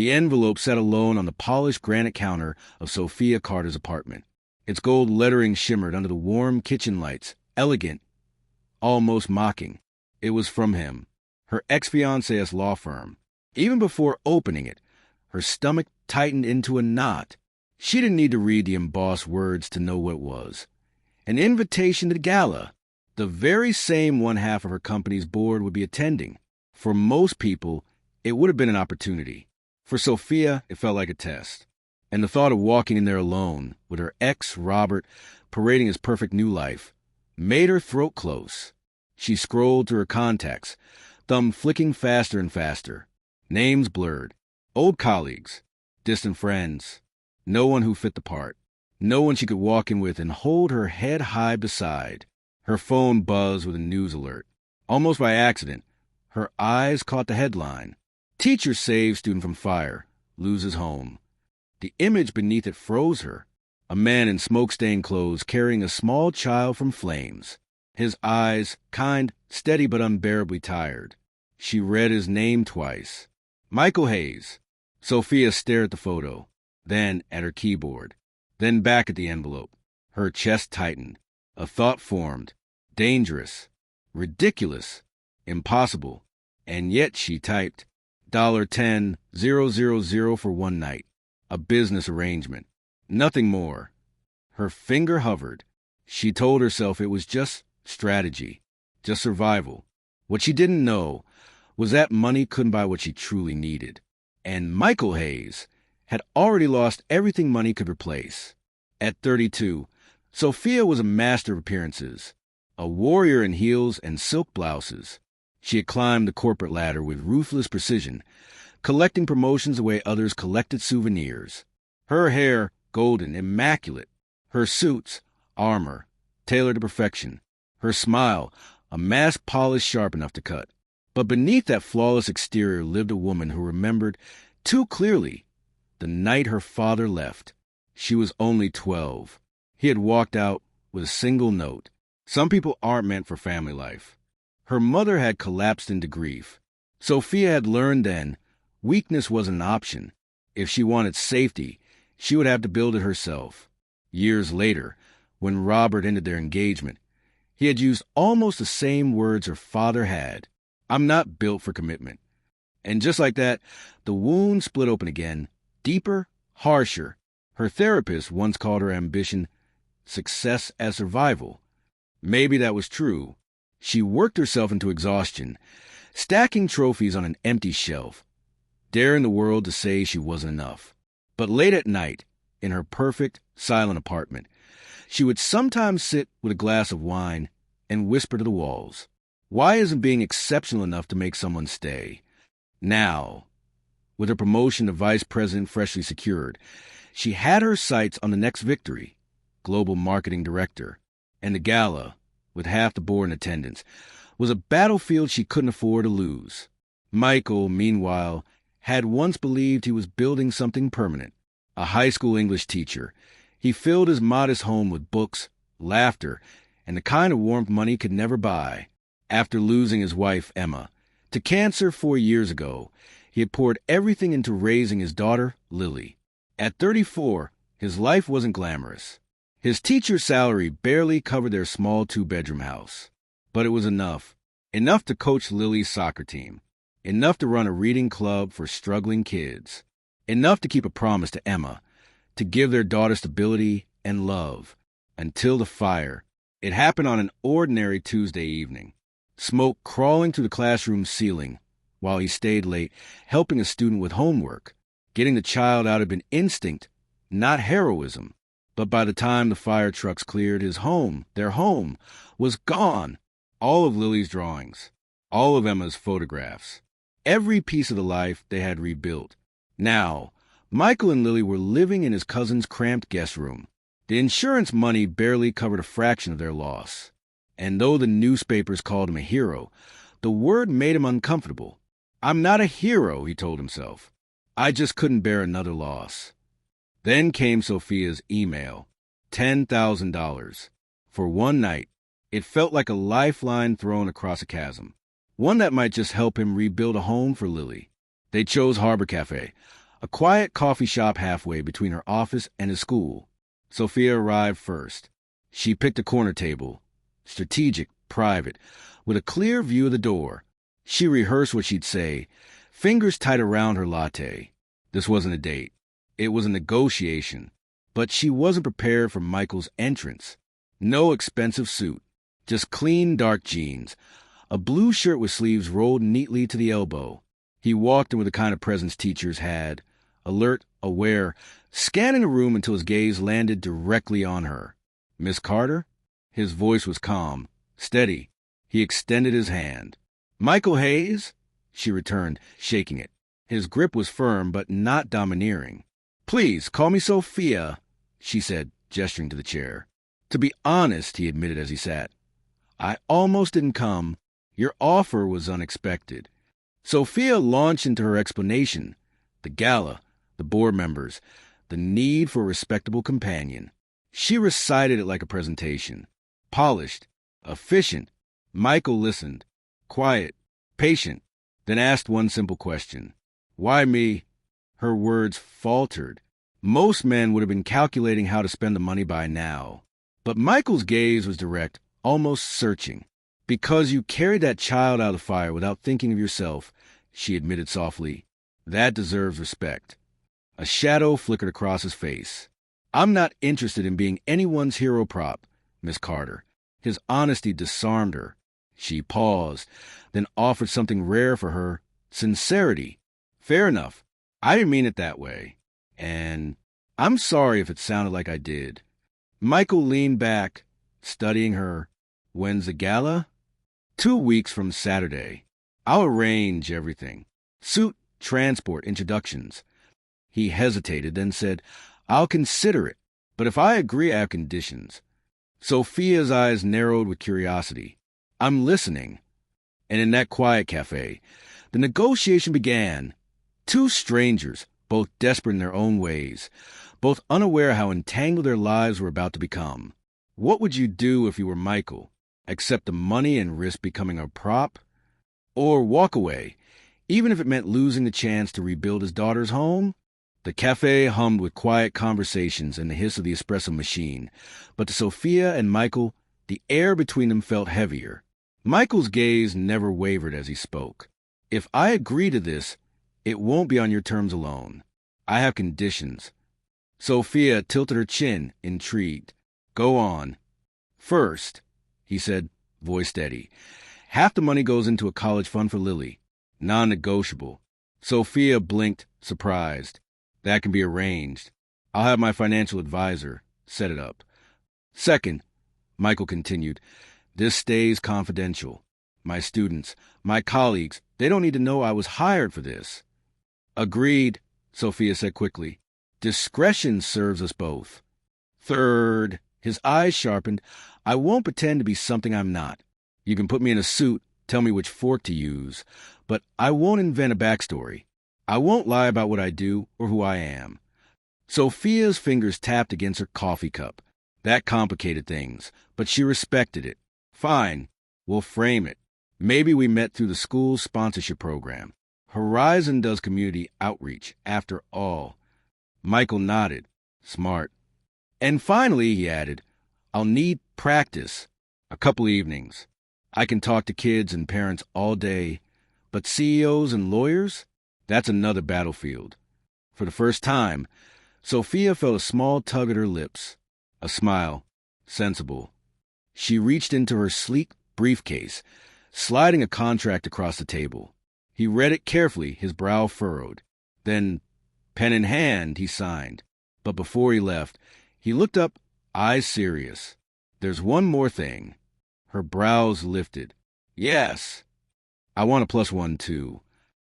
The envelope sat alone on the polished granite counter of Sophia Carter's apartment. Its gold lettering shimmered under the warm kitchen lights, elegant, almost mocking. It was from him, her ex-fiancé's law firm. Even before opening it, her stomach tightened into a knot. She didn't need to read the embossed words to know what it was. An invitation to the gala, the very same one half of her company's board would be attending. For most people, it would have been an opportunity. For Sophia, it felt like a test. And the thought of walking in there alone, with her ex, Robert, parading his perfect new life, made her throat close. She scrolled through her contacts, thumb flicking faster and faster. Names blurred. Old colleagues, distant friends. No one who fit the part. No one she could walk in with and hold her head high beside. Her phone buzzed with a news alert. Almost by accident, her eyes caught the headline. Teacher saves student from fire, loses home. The image beneath it froze her. A man in smoke-stained clothes carrying a small child from flames. His eyes, kind, steady but unbearably tired. She read his name twice. Michael Hayes. Sophia stared at the photo, then at her keyboard, then back at the envelope. Her chest tightened. A thought formed. Dangerous. Ridiculous. Impossible. And yet she typed, $10,000 for one night. A business arrangement. Nothing more. Her finger hovered. She told herself it was just strategy, just survival. What she didn't know was that money couldn't buy what she truly needed. And Michael Hayes had already lost everything money could replace. At 32, Sophia was a master of appearances, a warrior in heels and silk blouses. She had climbed the corporate ladder with ruthless precision, collecting promotions the way others collected souvenirs. Her hair, golden, immaculate. Her suits, armor, tailored to perfection. Her smile, a mask polished sharp enough to cut. But beneath that flawless exterior lived a woman who remembered too clearly the night her father left. She was only 12. He had walked out with a single note. Some people aren't meant for family life. Her mother had collapsed into grief. Sophia had learned then weakness wasn't an option. If she wanted safety, she would have to build it herself. Years later, when Robert ended their engagement, he had used almost the same words her father had. I'm not built for commitment. And just like that, the wound split open again, deeper, harsher. Her therapist once called her ambition success as survival. Maybe that was true. She worked herself into exhaustion, stacking trophies on an empty shelf, daring the world to say she wasn't enough. But late at night, in her perfect, silent apartment, she would sometimes sit with a glass of wine and whisper to the walls, why isn't being exceptional enough to make someone stay? Now, with her promotion to vice president freshly secured, she had her sights on the next victory, global marketing director, and the gala, with half the board in attendance, was a battlefield she couldn't afford to lose. Michael, meanwhile, had once believed he was building something permanent. A high school English teacher, he filled his modest home with books, laughter, and the kind of warmth money could never buy. After losing his wife, Emma, to cancer 4 years ago, he had poured everything into raising his daughter, Lily. At 34, his life wasn't glamorous. His teacher's salary barely covered their small 2-bedroom house. But it was enough. Enough to coach Lily's soccer team. Enough to run a reading club for struggling kids. Enough to keep a promise to Emma, to give their daughter stability and love. Until the fire. It happened on an ordinary Tuesday evening. Smoke crawling through the classroom ceiling while he stayed late, helping a student with homework. Getting the child out had been instinct, not heroism. But by the time the fire trucks cleared, his home, their home, was gone. All of Lily's drawings, all of Emma's photographs, every piece of the life they had rebuilt. Now, Michael and Lily were living in his cousin's cramped guest room. The insurance money barely covered a fraction of their loss. And though the newspapers called him a hero, the word made him uncomfortable. I'm not a hero, he told himself. I just couldn't bear another loss. Then came Sophia's email. $10,000. For one night. It felt like a lifeline thrown across a chasm. One that might just help him rebuild a home for Lily. They chose Harbor Cafe, a quiet coffee shop halfway between her office and his school. Sophia arrived first. She picked a corner table, strategic, private, with a clear view of the door. She rehearsed what she'd say, fingers tight around her latte. This wasn't a date. It was a negotiation. But she wasn't prepared for Michael's entrance. No expensive suit, just clean dark jeans, a blue shirt with sleeves rolled neatly to the elbow. He walked in with the kind of presence teachers had, alert, aware, scanning the room until his gaze landed directly on her. "Miss Carter?" His voice was calm, steady. He extended his hand. "Michael Hayes?" She returned, shaking it. His grip was firm but not domineering. "Please, call me Sophia," she said, gesturing to the chair. "To be honest," he admitted as he sat, "I almost didn't come. Your offer was unexpected." Sophia launched into her explanation. The gala, the board members, the need for a respectable companion. She recited it like a presentation. Polished, efficient. Michael listened, quiet, patient, then asked one simple question. "Why me?" Her words faltered. Most men would have been calculating how to spend the money by now. But Michael's gaze was direct, almost searching. "Because you carried that child out of the fire without thinking of yourself," she admitted softly. "That deserves respect." A shadow flickered across his face. "I'm not interested in being anyone's hero prop, Miss Carter." His honesty disarmed her. She paused, then offered something rare for her, sincerity. "Fair enough. I didn't mean it that way. And I'm sorry if it sounded like I did." Michael leaned back, studying her. "When's the gala?" 2 weeks from Saturday. I'll arrange everything. Suit, transport, introductions." He hesitated, then said, "I'll consider it, but if I agree, I have conditions." Sophia's eyes narrowed with curiosity. "I'm listening." And in that quiet cafe, the negotiation began. Two strangers, both desperate in their own ways, both unaware how entangled their lives were about to become. What would you do if you were Michael? Accept the money and risk becoming a prop? Or walk away, even if it meant losing the chance to rebuild his daughter's home? The cafe hummed with quiet conversations and the hiss of the espresso machine, but to Sophia and Michael, the air between them felt heavier. Michael's gaze never wavered as he spoke. "If I agree to this, it won't be on your terms alone. I have conditions." Sophia tilted her chin, intrigued. "Go on." "First," he said, voice steady, "half the money goes into a college fund for Lily. Non-negotiable." Sophia blinked, surprised. "That can be arranged. I'll have my financial advisor set it up." "Second," Michael continued, "this stays confidential. My students, my colleagues, they don't need to know I was hired for this." "Agreed," Sophia said quickly. "Discretion serves us both." "Third," his eyes sharpened, "I won't pretend to be something I'm not. You can put me in a suit, tell me which fork to use, but I won't invent a backstory. I won't lie about what I do or who I am." Sophia's fingers tapped against her coffee cup. That complicated things, but she respected it. "Fine, we'll frame it. Maybe we met through the school's sponsorship program. Horizon does community outreach, after all." Michael nodded. "Smart." "And finally," he added, "I'll need practice. A couple evenings. I can talk to kids and parents all day, but CEOs and lawyers? That's another battlefield." For the first time, Sophia felt a small tug at her lips. A smile. Sensible. She reached into her sleek briefcase, sliding a contract across the table. He read it carefully, his brow furrowed. Then, pen in hand, he signed. But before he left, he looked up, eyes serious. "There's one more thing." Her brows lifted. "Yes." "I want a +1, too."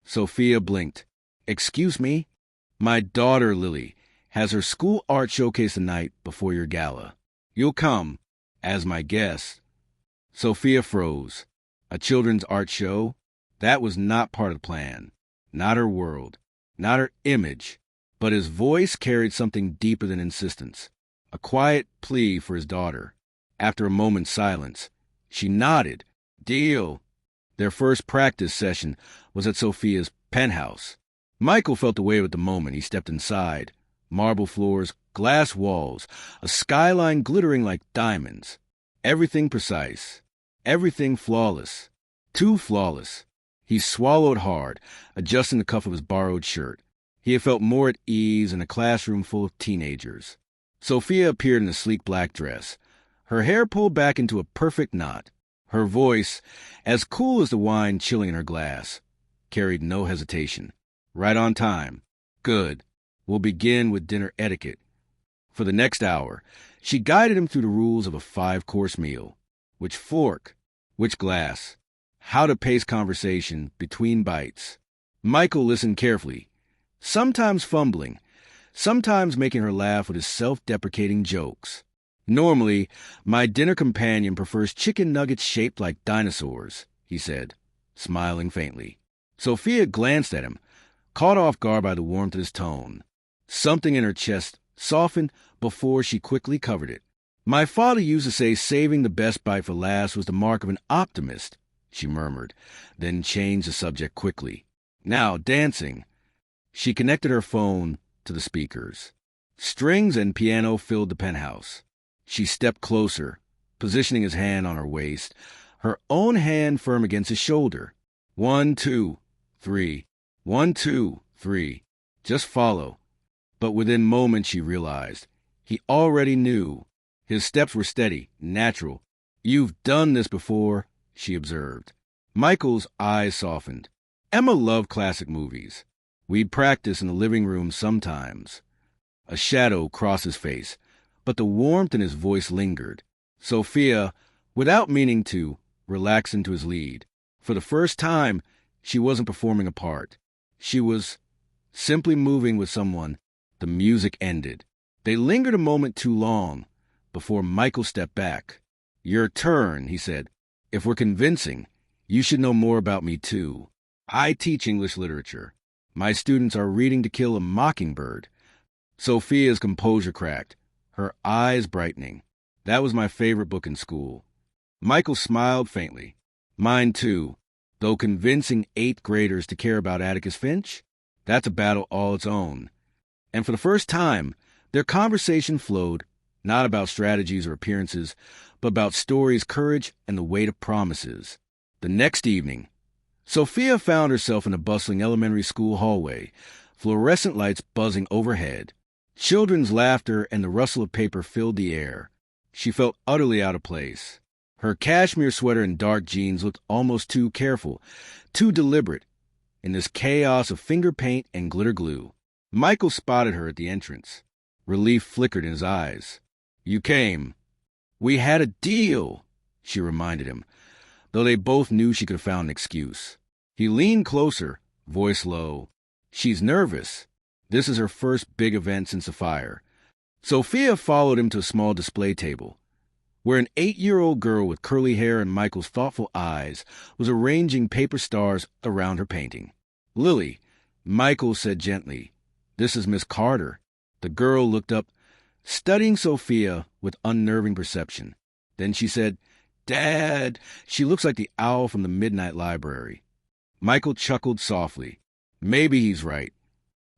Sophia blinked. "Excuse me?" "My daughter, Lily, has her school art showcase tonight before your gala. You'll come, as my guest." Sophia froze. A children's art show? That was not part of the plan. Not her world. Not her image. But his voice carried something deeper than insistence. A quiet plea for his daughter. After a moment's silence, she nodded. "Deal." Their first practice session was at Sophia's penthouse. Michael felt the wave at the moment he stepped inside. Marble floors, glass walls, a skyline glittering like diamonds. Everything precise. Everything flawless. Too flawless. He swallowed hard, adjusting the cuff of his borrowed shirt. He had felt more at ease in a classroom full of teenagers. Sophia appeared in a sleek black dress, her hair pulled back into a perfect knot. Her voice, as cool as the wine chilling in her glass, carried no hesitation. Right on time. Good. We'll begin with dinner etiquette. For the next hour, she guided him through the rules of a 5-course meal. Which fork? Which glass? How to pace conversation between bites. Michael listened carefully, sometimes fumbling, sometimes making her laugh with his self-deprecating jokes. Normally, my dinner companion prefers chicken nuggets shaped like dinosaurs, he said, smiling faintly. Sophia glanced at him, caught off guard by the warmth of his tone. Something in her chest softened before she quickly covered it. My father used to say saving the best bite for last was the mark of an optimist, she murmured, then changed the subject quickly. Now, dancing. She connected her phone to the speakers. Strings and piano filled the penthouse. She stepped closer, positioning his hand on her waist, her own hand firm against his shoulder. 1, 2, 3. 1, 2, 3. Just follow. But within moments she realized. He already knew. His steps were steady, natural. You've done this before, she observed. Michael's eyes softened. Emma loved classic movies. We'd practice in the living room sometimes. A shadow crossed his face, but the warmth in his voice lingered. Sophia, without meaning to, relaxed into his lead. For the first time, she wasn't performing a part. She was simply moving with someone. The music ended. They lingered a moment too long before Michael stepped back. Your turn, he said. If we're convincing, you should know more about me too. I teach English literature. My students are reading To Kill a Mockingbird. Sophia's composure cracked, her eyes brightening. That was my favorite book in school. Michael smiled faintly. Mine too, though convincing 8th graders to care about Atticus Finch, that's a battle all its own. And for the first time, their conversation flowed, not about strategies or appearances, but about stories, courage, and the weight of promises. The next evening, Sophia found herself in a bustling elementary school hallway, fluorescent lights buzzing overhead. Children's laughter and the rustle of paper filled the air. She felt utterly out of place. Her cashmere sweater and dark jeans looked almost too careful, too deliberate, in this chaos of finger paint and glitter glue. Michael spotted her at the entrance. Relief flickered in his eyes. You came. We had a deal, she reminded him, though they both knew she could have found an excuse. He leaned closer, voice low. She's nervous. This is her first big event since the fire. Sophia followed him to a small display table, where an 8-year-old girl with curly hair and Michael's thoughtful eyes was arranging paper stars around her painting. Lily, Michael said gently, this is Miss Carter. The girl looked up, studying Sophia with unnerving perception. Then she said, Dad, she looks like the owl from the Midnight Library. Michael chuckled softly. Maybe he's right.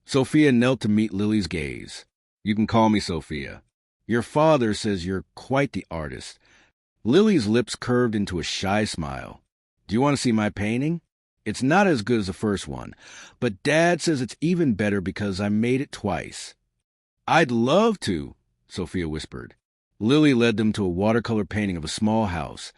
Sophia knelt to meet Lily's gaze. You can call me Sophia. Your father says you're quite the artist. Lily's lips curved into a shy smile. Do you want to see my painting? It's not as good as the first one, but Dad says it's even better because I made it twice. I'd love to, Sophia whispered. Lily led them to a watercolor painting of a small house.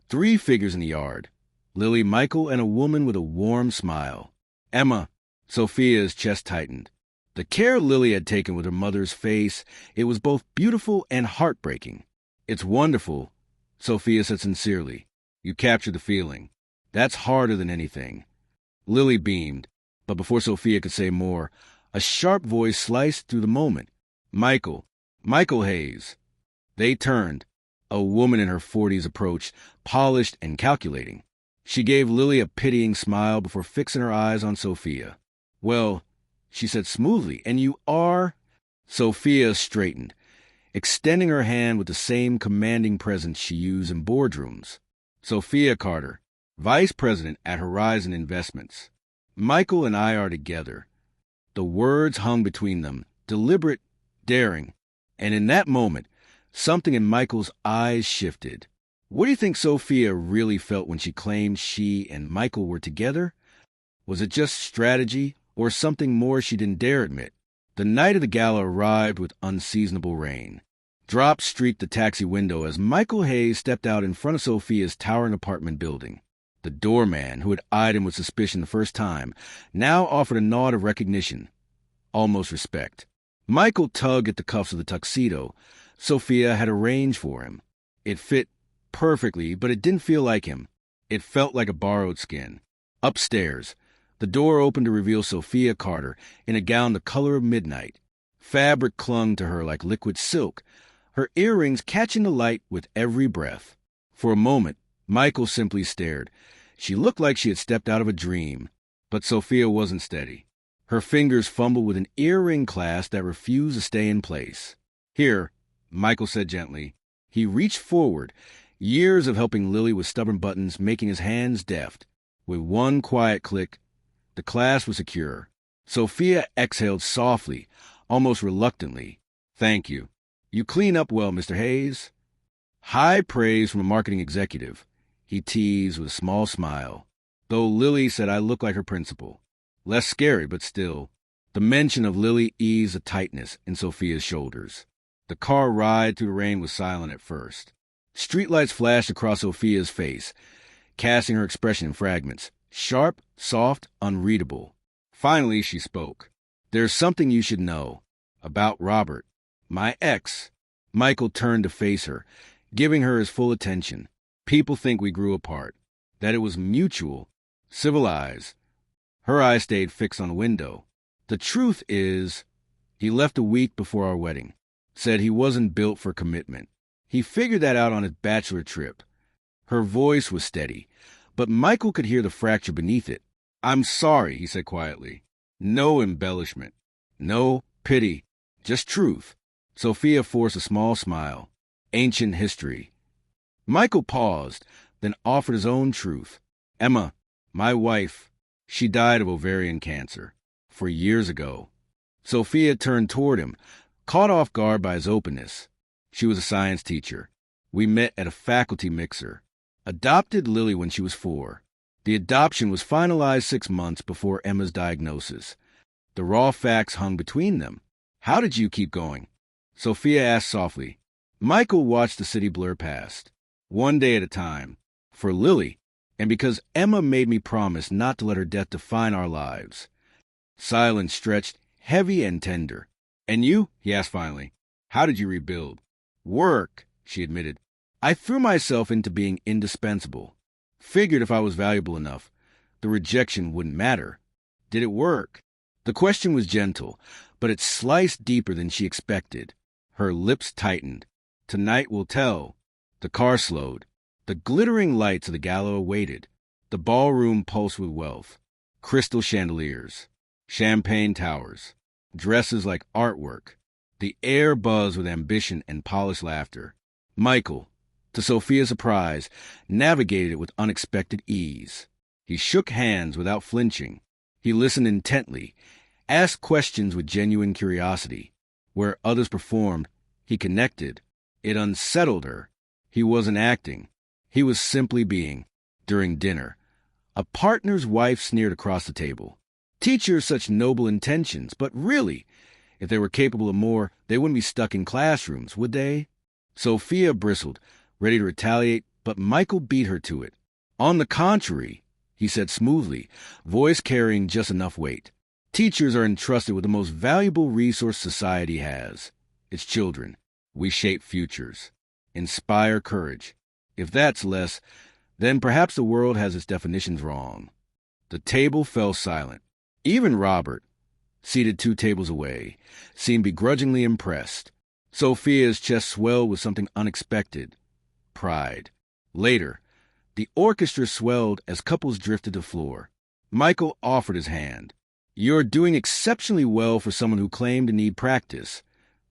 3 figures in the yard. Lily, Michael, and a woman with a warm smile. Emma. Sophia's chest tightened. The care Lily had taken with her mother's face, it was both beautiful and heartbreaking. It's wonderful, Sophia said sincerely. You captured the feeling. That's harder than anything. Lily beamed, but before Sophia could say more, a sharp voice sliced through the moment. Michael Hayes. They turned. A woman in her 40s approached, polished and calculating. She gave Lily a pitying smile before fixing her eyes on Sophia. Well, she said smoothly, and you are? Sophia straightened, extending her hand with the same commanding presence she used in boardrooms. Sophia Carter, Vice President at Horizon Investments. Michael and I are together. The words hung between them, deliberate, daring. And in that moment, something in Michael's eyes shifted. What do you think Sophia really felt when she claimed she and Michael were together? Was it just strategy, or something more she didn't dare admit? The night of the gala arrived with unseasonable rain. Drops streaked the taxi window as Michael Hayes stepped out in front of Sophia's towering apartment building. The doorman, who had eyed him with suspicion the first time, now offered a nod of recognition, almost respect. Michael tugged at the cuffs of the tuxedo Sophia had arranged for him. It fit perfectly, but it didn't feel like him. It felt like a borrowed skin. Upstairs, the door opened to reveal Sophia Carter in a gown the color of midnight. Fabric clung to her like liquid silk, her earrings catching the light with every breath. For a moment, Michael simply stared. She looked like she had stepped out of a dream, but Sophia wasn't steady. Her fingers fumbled with an earring clasp that refused to stay in place. "Here," Michael said gently. He reached forward, years of helping Lily with stubborn buttons making his hands deft. With one quiet click, the clasp was secure. Sophia exhaled softly, almost reluctantly. "Thank you. You clean up well, Mr. Hayes." High praise from a marketing executive, he teased with a small smile. Though Lily said I look like her principal. Less scary, but still. The mention of Lily eased the tightness in Sophia's shoulders. The car ride through the rain was silent at first. Streetlights flashed across Sophia's face, casting her expression in fragments. Sharp, soft, unreadable. Finally, she spoke. "There's something you should know. About Robert. My ex." Michael turned to face her, giving her his full attention. "People think we grew apart. That it was mutual. Civilized." Her eyes stayed fixed on the window. "The truth is, he left a week before our wedding. Said he wasn't built for commitment. He figured that out on his bachelor trip." Her voice was steady, but Michael could hear the fracture beneath it. "I'm sorry," he said quietly. No embellishment. No pity. Just truth. Sophia forced a small smile. Ancient history. Michael paused, then offered his own truth. "Emma, my wife, she died of ovarian cancer 4 years ago." Sophia turned toward him, caught off guard by his openness. She was a science teacher. We met at a faculty mixer. Adopted Lily when she was 4. The adoption was finalized 6 months before Emma's diagnosis. The raw facts hung between them. "How did you keep going?" Sophia asked softly. Michael watched the city blur past. "One day at a time. For Lily, and because Emma made me promise not to let her death define our lives." Silence stretched, heavy and tender. "And you?" he asked finally. "How did you rebuild?" "Work," she admitted. "I threw myself into being indispensable. Figured if I was valuable enough, the rejection wouldn't matter." "Did it work?" The question was gentle, but it sliced deeper than she expected. Her lips tightened. "Tonight will tell." The car slowed. The glittering lights of the gala awaited. The ballroom pulsed with wealth. Crystal chandeliers. Champagne towers. Dresses like artwork. The air buzzed with ambition and polished laughter. Michael, to Sophia's surprise, navigated it with unexpected ease. He shook hands without flinching. He listened intently, asked questions with genuine curiosity. Where others performed, he connected. It unsettled her. He wasn't acting. He was simply being. During dinner, a partner's wife sneered across the table. Teachers such noble intentions, but really, if they were capable of more, they wouldn't be stuck in classrooms, would they? Sophia bristled, ready to retaliate, but Michael beat her to it. "On the contrary," he said smoothly, voice carrying just enough weight. "Teachers are entrusted with the most valuable resource society has. Its children. We shape futures. Inspire courage. If that's less, then perhaps the world has its definitions wrong." The table fell silent. Even Robert, seated 2 tables away, seemed begrudgingly impressed. Sophia's chest swelled with something unexpected. Pride. Later, the orchestra swelled as couples drifted to the floor. Michael offered his hand. "You're doing exceptionally well for someone who claimed to need practice,"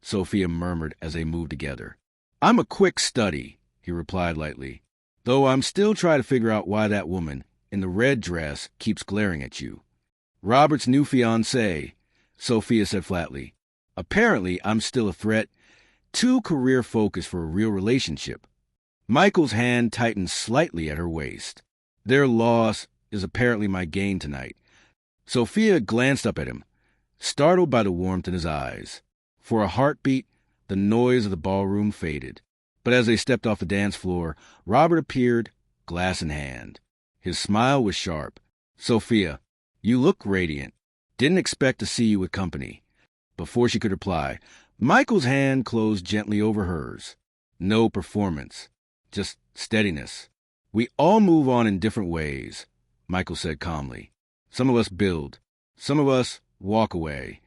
Sophia murmured as they moved together. "I'm a quick study," he replied lightly, "though I'm still trying to figure out why that woman in the red dress keeps glaring at you." "Robert's new fiancée," Sophia said flatly. Apparently, I'm still a threat. Too career-focused for a real relationship. Michael's hand tightened slightly at her waist. Their loss is apparently my gain tonight. Sophia glanced up at him, startled by the warmth in his eyes. For a heartbeat, the noise of the ballroom faded. But as they stepped off the dance floor, Robert appeared, glass in hand. His smile was sharp. Sophia, you look radiant. Didn't expect to see you with company. Before she could reply, Michael's hand closed gently over hers. No performance, just steadiness. We all move on in different ways, Michael said calmly. Some of us build. Some of us walk away.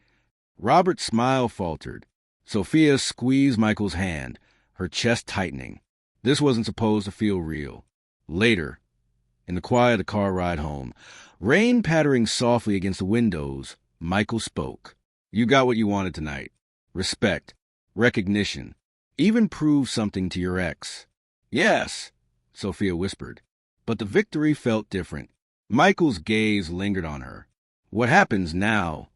Robert's smile faltered. Sophia squeezed Michael's hand, her chest tightening. This wasn't supposed to feel real. Later, in the quiet of the car ride home, rain pattering softly against the windows, Michael spoke. You got what you wanted tonight. Respect, recognition, even prove something to your ex. Yes, Sophia whispered. But the victory felt different. Michael's gaze lingered on her. What happens now?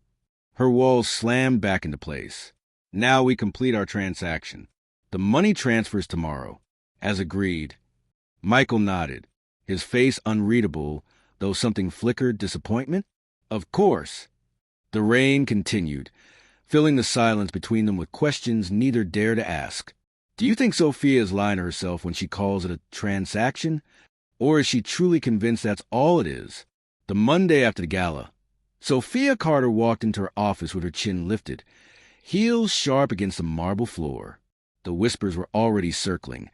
Her walls slammed back into place. Now we complete our transaction. The money transfers tomorrow. As agreed. Michael nodded, his face unreadable, though something flickered disappointment. Of course. The rain continued, filling the silence between them with questions neither dared to ask. Do you think Sophia is lying to herself when she calls it a transaction? Or is she truly convinced that's all it is? The Monday after the gala, Sophia Carter walked into her office with her chin lifted, heels sharp against the marble floor. The whispers were already circling.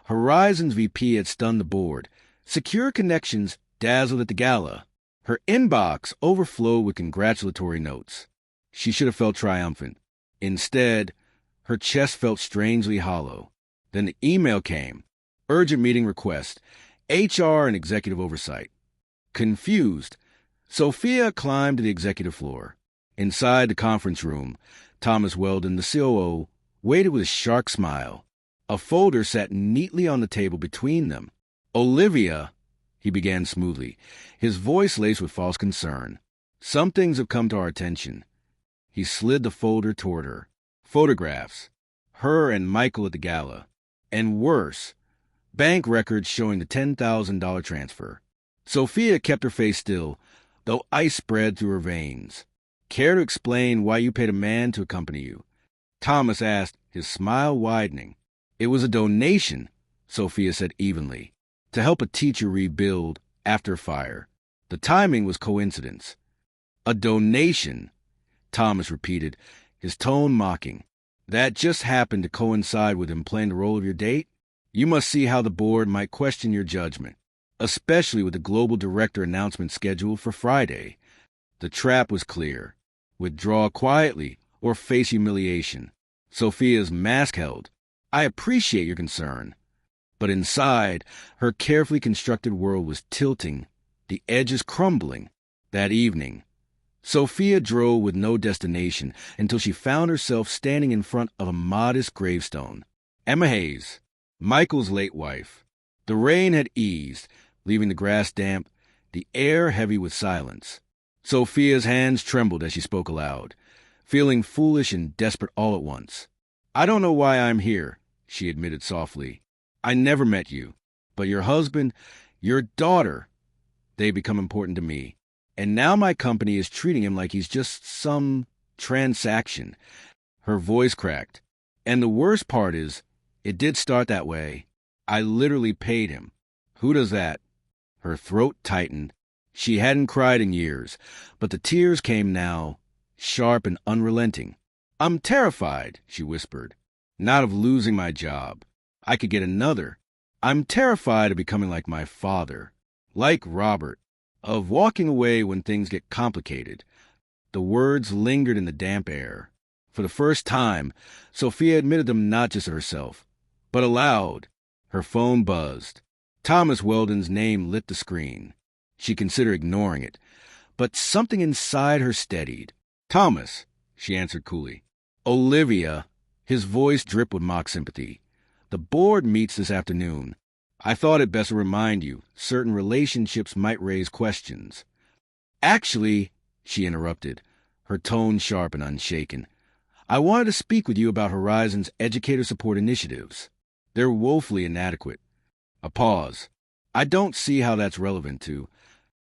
Horizon's VP had stunned the board. Secure Connections dazzled at the gala. Her inbox overflowed with congratulatory notes. She should have felt triumphant. Instead, her chest felt strangely hollow. Then the email came. Urgent meeting request. HR and executive oversight. Confused, Sophia climbed to the executive floor. Inside the conference room, Thomas Weldon, the COO, waited with a sharp smile. A folder sat neatly on the table between them. Olivia, he began smoothly, his voice laced with false concern. Some things have come to our attention. He slid the folder toward her. Photographs. Her and Michael at the gala. And worse, bank records showing the $10,000 transfer. Sophia kept her face still, though ice spread through her veins. Care to explain why you paid a man to accompany you? Thomas asked, his smile widening. It was a donation, Sophia said evenly, to help a teacher rebuild after fire. The timing was coincidence. A donation, Thomas repeated, his tone mocking. That just happened to coincide with him playing the role of your date? You must see how the board might question your judgment, especially with the global director announcement scheduled for Friday. The trap was clear. Withdraw quietly or face humiliation. Sophia's mask held. I appreciate your concern. But inside, her carefully constructed world was tilting, the edges crumbling. That evening, Sophia drove with no destination until she found herself standing in front of a modest gravestone. Emma Hayes, Michael's late wife. The rain had eased, leaving the grass damp, the air heavy with silence. Sophia's hands trembled as she spoke aloud, feeling foolish and desperate all at once. I don't know why I'm here, she admitted softly. I never met you, but your husband, your daughter, they become important to me. And now my company is treating him like he's just some transaction. Her voice cracked. And the worst part is, it did start that way. I literally paid him. Who does that? Her throat tightened. She hadn't cried in years, but the tears came now, sharp and unrelenting. I'm terrified, she whispered. Not of losing my job. I could get another. I'm terrified of becoming like my father, like Robert, of walking away when things get complicated. The words lingered in the damp air. For the first time, Sophia admitted them not just to herself, but aloud. Her phone buzzed. Thomas Weldon's name lit the screen. She considered ignoring it, but something inside her steadied. Thomas, she answered coolly. Olivia, his voice dripped with mock sympathy. The board meets this afternoon. I thought it best to remind you, certain relationships might raise questions. Actually, she interrupted, her tone sharp and unshaken. "I wanted to speak with you about Horizon's educator support initiatives. They're woefully inadequate." A pause. "I don't see how that's relevant to—"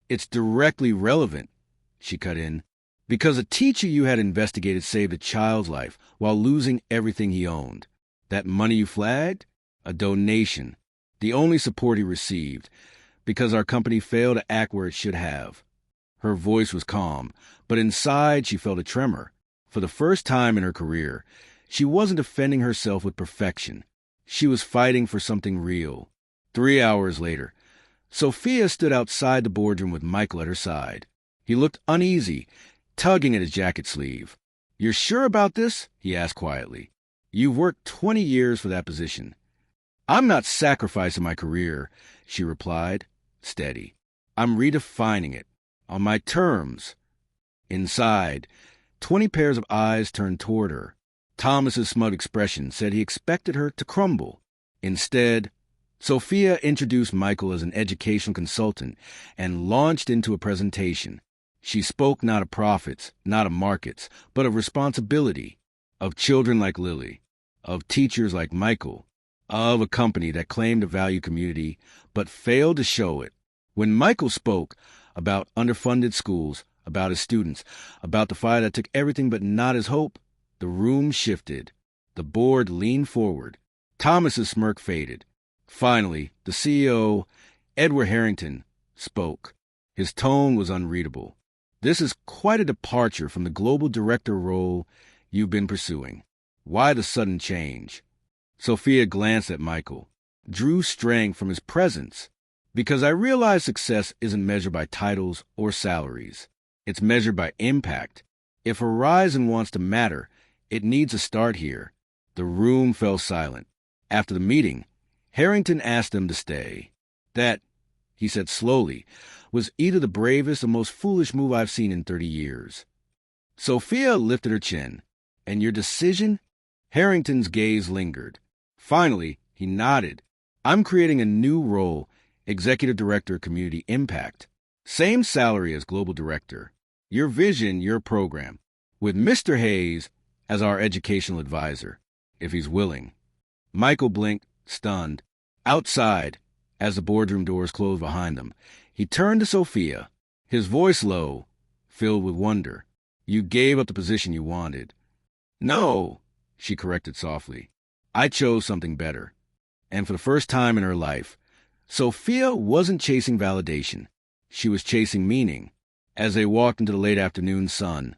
"It's directly relevant," she cut in, "because a teacher you had investigated saved a child's life while losing everything he owned. That money you flagged? A donation. The only support he received, because our company failed to act where it should have." Her voice was calm, but inside she felt a tremor. For the first time in her career, she wasn't defending herself with perfection. She was fighting for something real. 3 hours later, Sophia stood outside the boardroom with Michael at her side. He looked uneasy, tugging at his jacket sleeve. "You're sure about this?" he asked quietly. "You've worked 20 years for that position." "I'm not sacrificing my career," she replied, steady. "I'm redefining it. On my terms." Inside, 20 pairs of eyes turned toward her. Thomas's smug expression said he expected her to crumble. Instead, Sophia introduced Michael as an educational consultant and launched into a presentation. She spoke not of profits, not of markets, but of responsibility, of children like Lily, of teachers like Michael, of a company that claimed to value community but failed to show it. When Michael spoke about underfunded schools, about his students, about the fire that took everything but not his hope, the room shifted. The board leaned forward. Thomas's smirk faded. Finally, the CEO, Edward Harrington, spoke. His tone was unreadable. "This is quite a departure from the global director role you've been pursuing. Why the sudden change?" Sophia glanced at Michael, drew strength from his presence. "Because I realize success isn't measured by titles or salaries. It's measured by impact. If Horizon wants to matter, it needs to start here." The room fell silent. After the meeting, Harrington asked them to stay. "That," he said slowly, "was either the bravest or most foolish move I've seen in 30 years. Sophia lifted her chin. "And your decision?" Harrington's gaze lingered. Finally, he nodded. "I'm creating a new role, Executive Director of Community Impact. Same salary as Global Director. Your vision, your program. With Mr. Hayes as our educational advisor, if he's willing." Michael blinked, stunned. Outside, as the boardroom doors closed behind them, he turned to Sophia, his voice low, filled with wonder. "You gave up the position you wanted." "No," she corrected softly. "I chose something better." And for the first time in her life, Sophia wasn't chasing validation. She was chasing meaning. As they walked into the late afternoon sun,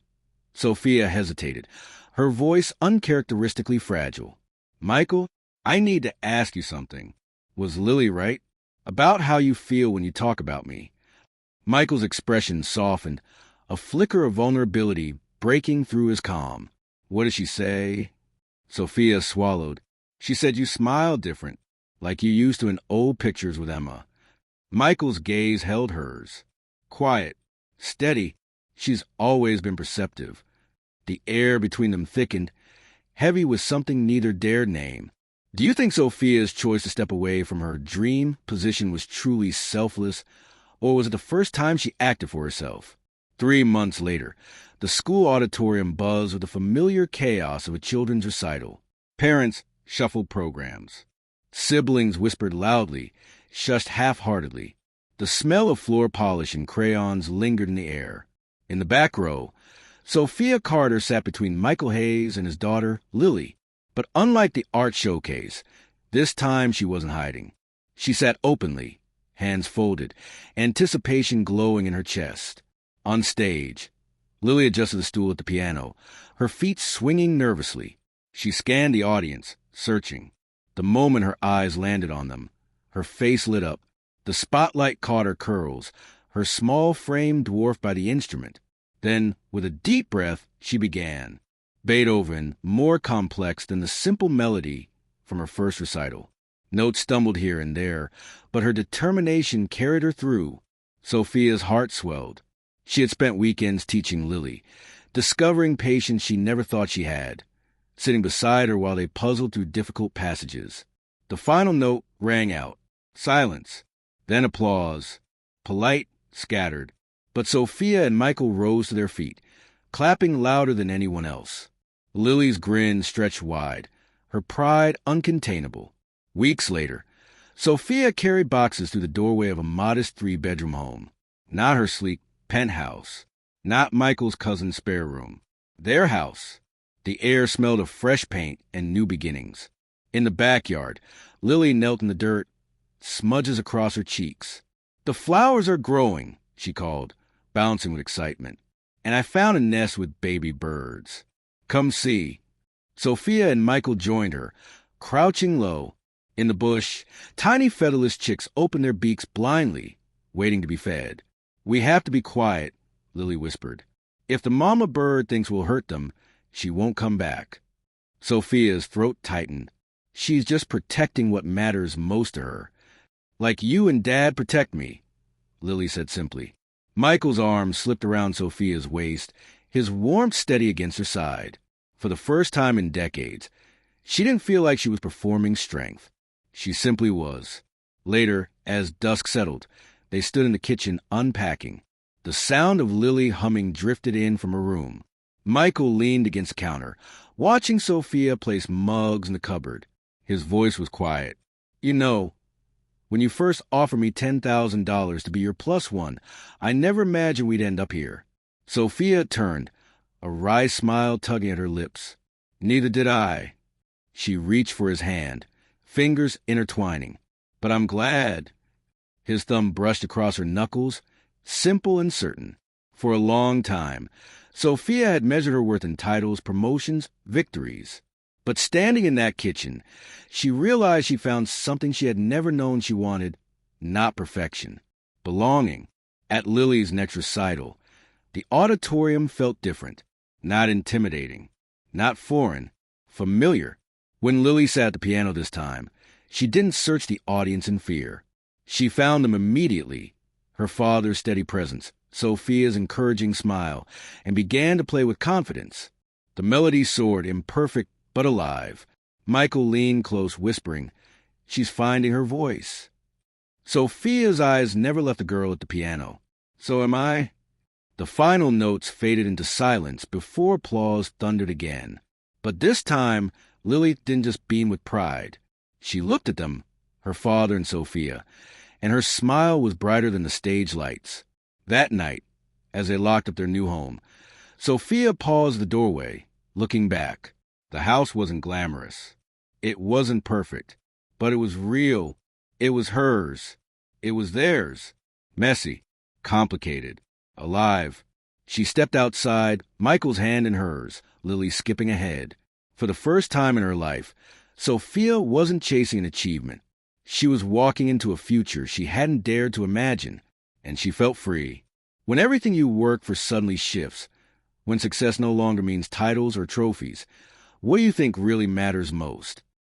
Sophia hesitated, her voice uncharacteristically fragile. "Michael, I need to ask you something. Was Lily right? About how you feel when you talk about me?" Michael's expression softened, a flicker of vulnerability breaking through his calm. "What did she say?" Sophia swallowed. "She said you smiled different, like you used to in old pictures with Emma." Michael's gaze held hers. Quiet, steady, she's always been perceptive. The air between them thickened, heavy with something neither dared name. Do you think Sophia's choice to step away from her dream position was truly selfless, or was it the first time she acted for herself? 3 months later, the school auditorium buzzed with the familiar chaos of a children's recital. Parents shuffled programs. Siblings whispered loudly, shushed half-heartedly. The smell of floor polish and crayons lingered in the air. In the back row, Sophia Carter sat between Michael Hayes and his daughter, Lily. But unlike the art showcase, this time she wasn't hiding. She sat openly, hands folded, anticipation glowing in her chest. On stage, Lily adjusted the stool at the piano, her feet swinging nervously. She scanned the audience, searching. The moment her eyes landed on them, her face lit up. The spotlight caught her curls, her small frame dwarfed by the instrument. Then, with a deep breath, she began. Beethoven, more complex than the simple melody from her first recital. Notes stumbled here and there, but her determination carried her through. Sophia's heart swelled. She had spent weekends teaching Lily, discovering patience she never thought she had, sitting beside her while they puzzled through difficult passages. The final note rang out. Silence. Then applause. Polite, scattered. But Sophia and Michael rose to their feet. clapping louder than anyone else. Lily's grin stretched wide, her pride uncontainable. Weeks later, Sophia carried boxes through the doorway of a modest 3-bedroom home. Not her sleek penthouse, not Michael's cousin's spare room. Their house. The air smelled of fresh paint and new beginnings. In the backyard, Lily knelt in the dirt, smudges across her cheeks. "The flowers are growing," she called, bouncing with excitement. "And I found a nest with baby birds. Come see." Sophia and Michael joined her, crouching low. In the bush, tiny featherless chicks opened their beaks blindly, waiting to be fed. "We have to be quiet," Lily whispered. "If the mama bird thinks we'll hurt them, she won't come back." Sophia's throat tightened. "She's just protecting what matters most to her. Like you and Dad protect me," Lily said simply. Michael's arm slipped around Sophia's waist, his warmth steady against her side. For the first time in decades, she didn't feel like she was performing strength. She simply was. Later, as dusk settled, they stood in the kitchen unpacking. The sound of Lily humming drifted in from her room. Michael leaned against the counter, watching Sophia place mugs in the cupboard. His voice was quiet. "You know, when you first offered me $10,000 to be your plus one, I never imagined we'd end up here." Sophia turned, a wry smile tugging at her lips. "Neither did I." She reached for his hand, fingers intertwining. "But I'm glad." His thumb brushed across her knuckles, simple and certain. For a long time, Sophia had measured her worth in titles, promotions, victories. But standing in that kitchen, she realized she found something she had never known she wanted, not perfection, belonging. At Lily's next recital, the auditorium felt different, not intimidating, not foreign, familiar. When Lily sat at the piano this time, she didn't search the audience in fear. She found them immediately, her father's steady presence, Sophia's encouraging smile, and began to play with confidence. The melody soared, imperfect but alive. Michael leaned close, whispering, "She's finding her voice." Sophia's eyes never left the girl at the piano. "So am I?" The final notes faded into silence before applause thundered again. But this time, Lily didn't just beam with pride. She looked at them, her father and Sophia, and her smile was brighter than the stage lights. That night, as they locked up their new home, Sophia paused at the doorway, looking back. The house wasn't glamorous. It wasn't perfect. But it was real. It was hers. It was theirs. Messy, complicated, alive. She stepped outside, Michael's hand in hers, Lily skipping ahead. For the first time in her life, Sophia wasn't chasing an achievement. She was walking into a future she hadn't dared to imagine, and she felt free. When everything you work for suddenly shifts, when success no longer means titles or trophies, what do you think really matters most?